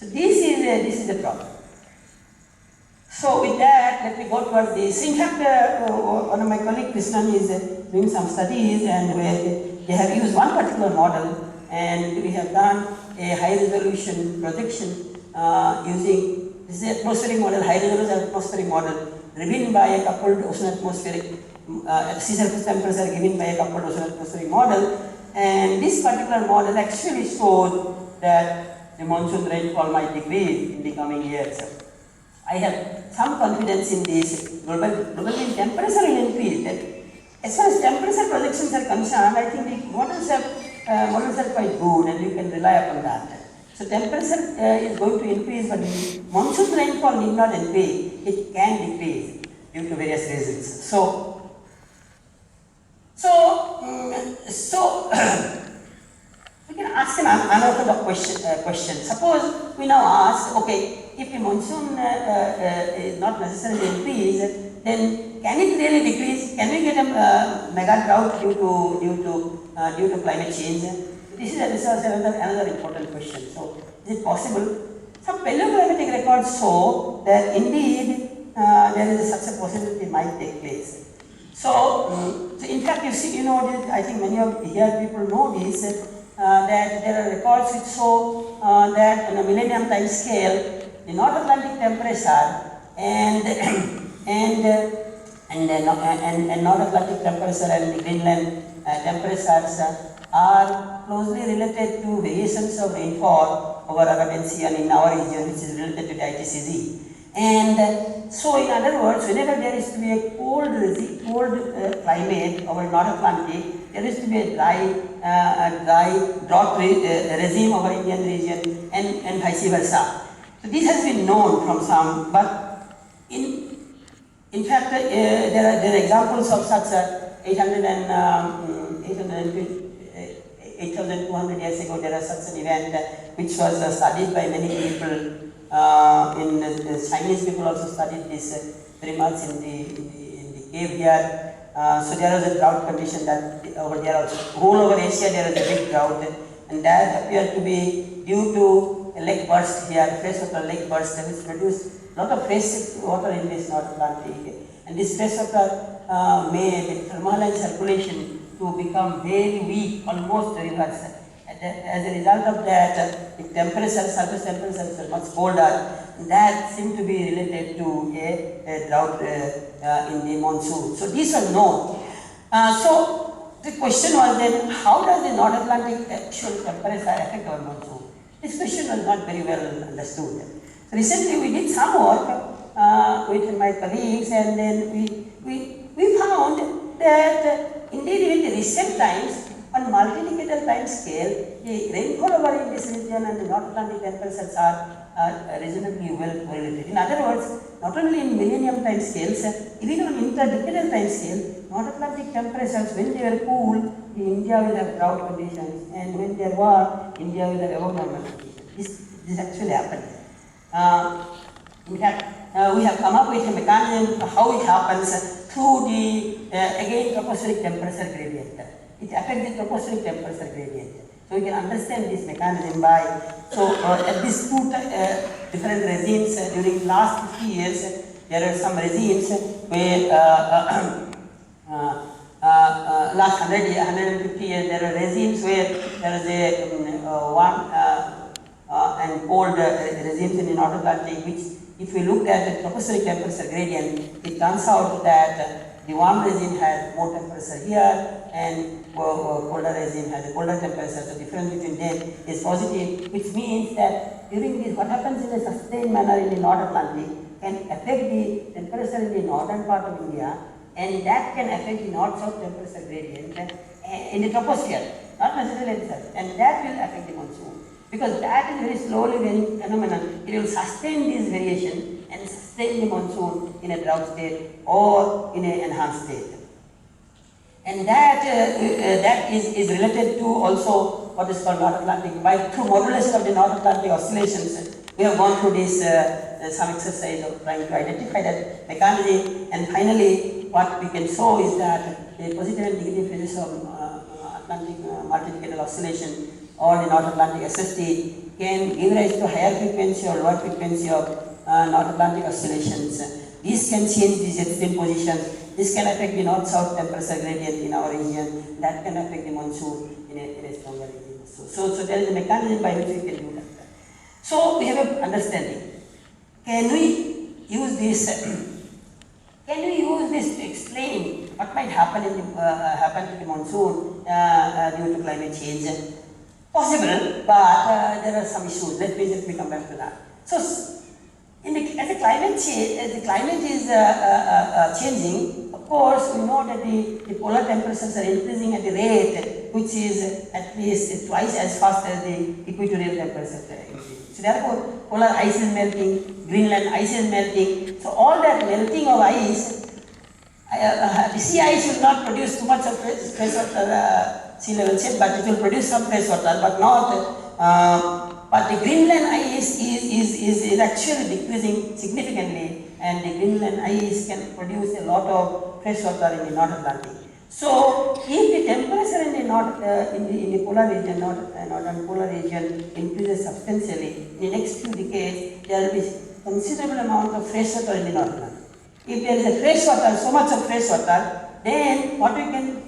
So this is the problem. So with that, let me go towards this. In fact, one of my colleagues, Krishnan, is doing some studies, and where they have used one particular model, and we have done a high resolution projection using this is atmospheric model, high resolution atmospheric model, driven by a coupled ocean atmospheric sea surface temperature given by a coupled ocean atmospheric model. And this particular model actually showed that the monsoon rainfall might decrease in the coming years. I have some confidence in this. Global temperature will increase. As far as temperature projections are concerned, I think the models are quite good, and you can rely upon that. So temperature is going to increase, but the monsoon rainfall need not increase. It can decrease due to various reasons. So we can ask another question. Suppose we now ask, okay, if the monsoon is not necessarily increased, then can it really decrease? Can we get a mega drought due to climate change? This is another important question. So, is it possible? Some paleoclimatic records show that indeed there is such a possibility might take place. So, in fact, I think many of here people know this, that there are records which show that on a millennium time scale, the North Atlantic temperature and North Atlantic temperature and the Greenland temperatures are closely related to variations of rainfall over Arabian Sea and in our region, which is related to the ITCZ. And so, in other words, whenever there is to be a cold climate over North Atlantic, there is to be a drought regime over Indian region and vice versa. So this has been known from some, but in fact there are examples of such 8,200 years ago. There was such an event which was studied by many people. The Chinese people also studied this very much in the cave here. So there was a drought condition that over there also. All over Asia there was a big drought, and that appeared to be due to a lake burst here, freshwater lake burst, which produced a lot of fresh water in this North Atlantic. And this freshwater made the thermal circulation to become very weak, almost reverse. As a result of that, the surface temperatures are much colder. That seemed to be related to a drought in the monsoon. So these are known. So the question was then, how does the North Atlantic actual temperature affect our monsoon? This question was not very well understood. So recently we did some work with my colleagues, and then we found that indeed in the recent times, on multi-decadal time scale, the rainfall over in this region and the North Atlantic temperatures are reasonably well correlated. In other words, not only in millennium time scales, even on interdecadal time scale, North Atlantic temperatures, when they are cool, India will have drought conditions, and when they are warm, India will have above normal conditions. This actually happened. In fact, we have come up with a mechanism how it happens through the again tropospheric temperature gradient. It affects the tropospheric temperature gradient. So we can understand this mechanism by, at these two different regimes during last 50 years, there are some regimes where last 150 years, there are regimes where there is a warm and cold regimes in the North Atlantic, which if we look at the tropospheric temperature gradient, it turns out that the warm regime has more temperature here and colder regime has a colder temperature. So the difference between them is positive, which means that during this, what happens in a sustained manner in the North Atlantic can affect the temperature in the northern part of India, and that can affect the north-south temperature gradient in the troposphere, not necessarily in the south, and that will affect the monsoon. Because that is very slowly varying phenomenon. It will sustain this variation and sustain the monsoon in a drought state or in an enhanced state. And that is related to also what is called North Atlantic. Through modulation of the North Atlantic oscillations, we have gone through this some exercise of trying to identify that mechanism. And finally, what we can show is that the positive and negative phases of Atlantic multi-decadal oscillation or the North Atlantic SST can give rise to higher frequency or lower frequency of North Atlantic oscillations. These can change these extreme positions. This can affect the north-south temperature gradient in our region. That can affect the monsoon in a stronger region. So there is a mechanism by which we can do that. So we have an understanding. Can we use this? Can we use this to explain what might happen happen to the monsoon due to climate change? Possible, but there are some issues. Let me come back to that. So, as the climate is changing, of course, we know that the polar temperatures are increasing at a rate which is at least twice as fast as the equatorial temperatures are increasing. So therefore, polar ice is melting, Greenland ice is melting. So all that melting of ice, the sea ice will not produce too much of freshwater sea level change, but it will produce some freshwater, but not. But the Greenland ice is actually decreasing significantly, and the Greenland ice can produce a lot of freshwater in the North Atlantic. So, if the temperature in the polar region, northern polar region increases substantially, in the next few decades, there will be considerable amount of freshwater in the North Atlantic. If there is a freshwater, so much of freshwater, then what we can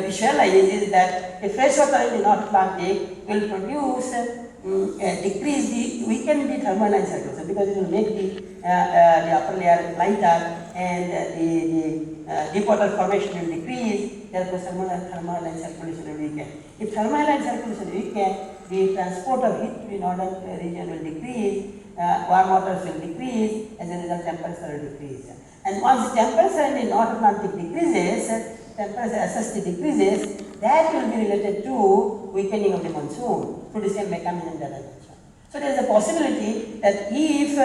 visualize is that the freshwater in the North Atlantic will produce weaken the thermal circulation, because it will make the upper layer lighter, and the deep water formation will decrease. Therefore, thermal circulation will weaken. If thermal circulation weaken, the transport of heat to the northern region will decrease. Warm waters will decrease. As a result, temperature will decrease. And once the temperature in the North Atlantic decreases, temperature SST decreases, that will be related to weakening of the monsoon through the same mechanism that I mentioned. So there is a possibility that if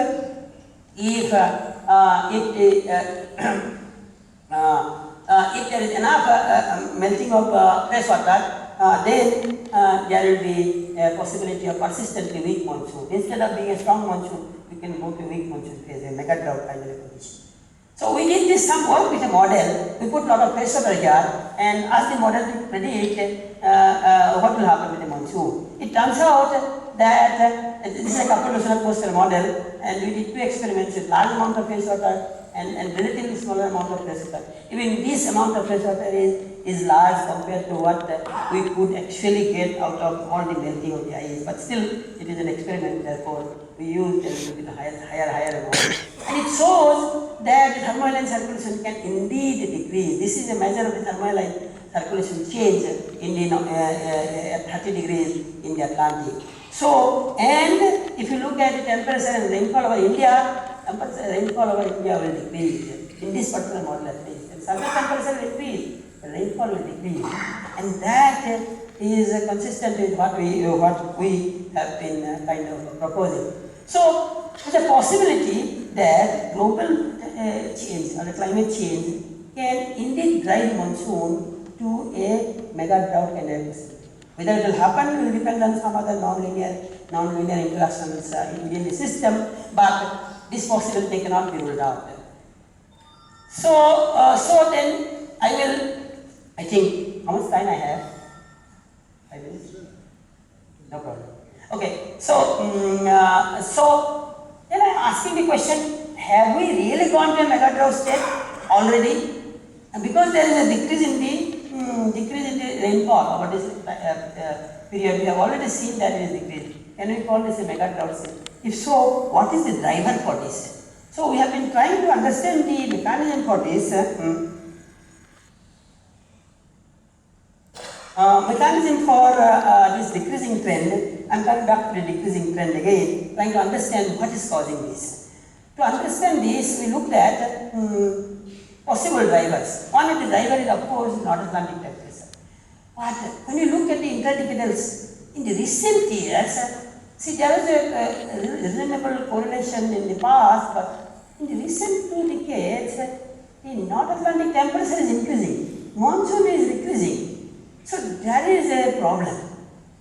there is enough melting of fresh water, then there will be a possibility of persistently weak monsoon. Instead of being a strong monsoon, we can go to weak monsoon phase, a mega drought kind of a condition. So we did this some work with a model. We put a lot of fresh water here and asked the model to predict what will happen with the monsoon. It turns out that this is a couple of coastal model, and we did two experiments with large amount of fresh water and relatively smaller amount of fresh water. Even this amount of fresh water is large compared to what we could actually get out of all the melting of the ice. But still, it is an experiment, therefore we used a little bit higher amount. And it shows that the thermal circulation can indeed decrease. This is a measure of the thermal circulation change in the at 30 degrees in the Atlantic. So, and if you look at the temperature and rainfall over India, rainfall over India will decrease in this particular model at least. And surface temperature will increase, the rainfall will decrease, and that is consistent with what we have been kind of proposing. So, there's a possibility that global change or the climate change can indeed drive monsoon to a mega drought kind of a. Whether it will happen will depend on some other non-linear interactions within the system, but this possibility cannot be ruled out. So then I think, how much time I have? 5 minutes? No problem. Okay, so then I am asking the question, have we really gone to a mega drought state already? And because there is a decrease in the rainfall over this period, we have already seen that it is decreased. Can we call this a mega drought state? If so, what is the driver for this? So we have been trying to understand the mechanism for this. Mechanism for this decreasing trend. I am coming back to the decreasing trend again, trying to understand what is causing this. To understand this, we looked at possible drivers. One of the drivers is, of course, North Atlantic temperature. But when you look at the interdecadals in the recent years, see, there was a reasonable correlation in the past, but in the recent 2 decades, the North Atlantic temperature is increasing, monsoon is decreasing. So there is a problem,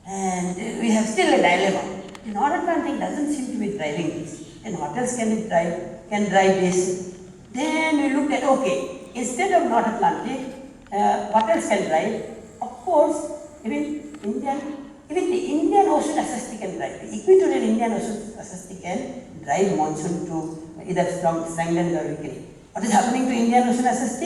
and we have still a dilemma. The North Atlantic doesn't seem to be driving this. And what else can it drive? Can drive this? Then we looked at, okay, instead of North Atlantic, what else can drive? Of course, even Indian even the Indian Ocean SST can drive. The equatorial Indian Ocean SST can drive monsoon to either strengthen or weakening. What is happening to Indian Ocean SST?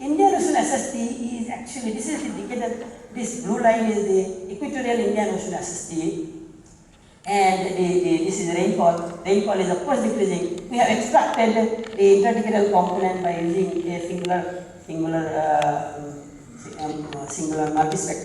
Indian Ocean SST is actually, this is indicated, this blue line is the equatorial Indian Ocean SST, and this is rainfall. Rainfall is of course decreasing. We have extracted the interdecadal component by using a singular multispectral